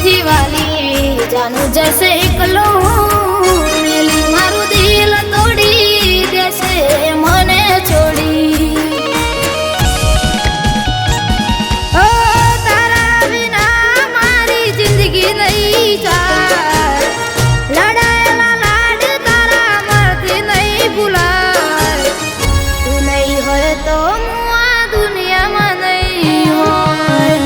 જીવાલી જાનું જશે એકલો મેલી મારું દિલ તોડી દેશે મને છોડી ઓ તારા વિના મારી જિંદગી નહીં જાય લડાયેલા લાડ તારા મારથી નહીં ભૂલાય તું નહીં હોય તો હું આ દુનિયામાં નહીં હોય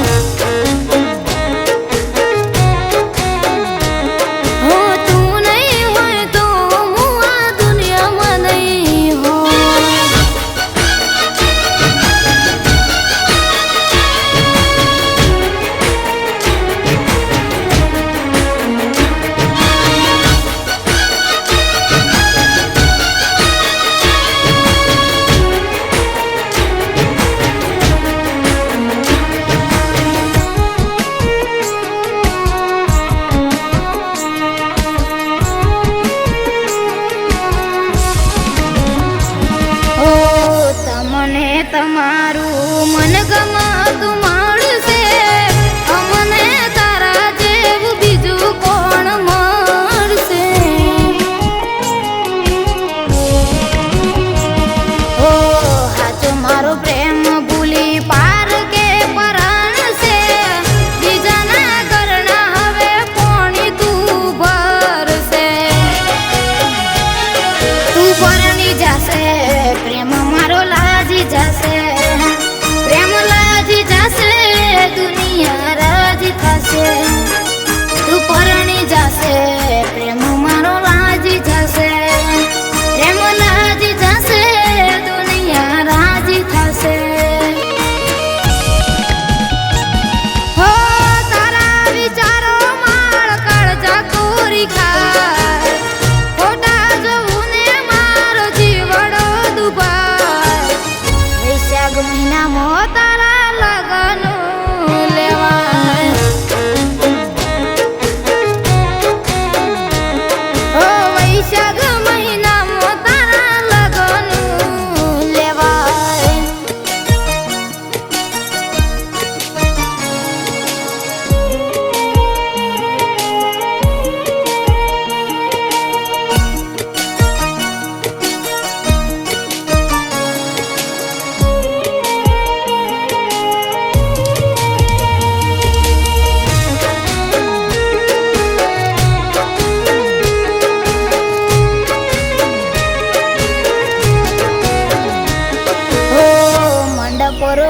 તમારું મન ગમતું મળશે અમને તારા જેવું બીજું કોણ મળશે ઓ હાચો મારો પ્રેમ ભૂલી પાર કે પરાણશે બીજાના ઘરના હવે પોણી તું ભરશે તું પરણી જશે પ્રેમ મારો લાજી જશે પ્રેમ લાજી જશે દુનિયા રાજી થશે તું પરણી જશે પ્રેમ મારો લાજી જશે પ્રેમ લાજી જશે દુનિયા રાજી થશે હો તારા વિચારો માળ કાળજા કોરી ખાય ખોટા જવું ને મારો જીવડો દુભાય વૈશાખ મહિનામાં તારા લગન લેવાય ઓ વૈશાખ મહિનામાં તારા લગન લેવાય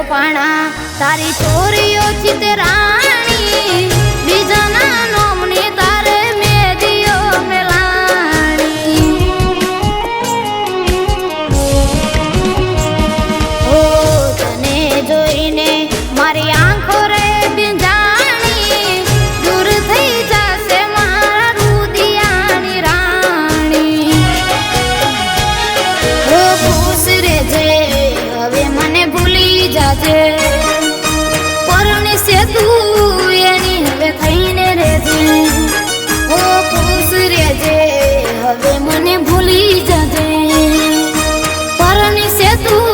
પાણા તારી છોરીઓ ચિતરાણી બીજાના નોમની તારે મેદીઓ મેલાણી ઓ તને જોઈને મારી આંખો રે બિંજાણી દૂર થઈ જશે મારા રુદિયાની રાણી ઓ ખુશ રહેજે હવે મને ભૂલી જાજે પરણી છે તું એની હવે થઈને રહેજે ઓ ખુશ રહેજે હવે મને ભૂલી જાજે પરણી છે તું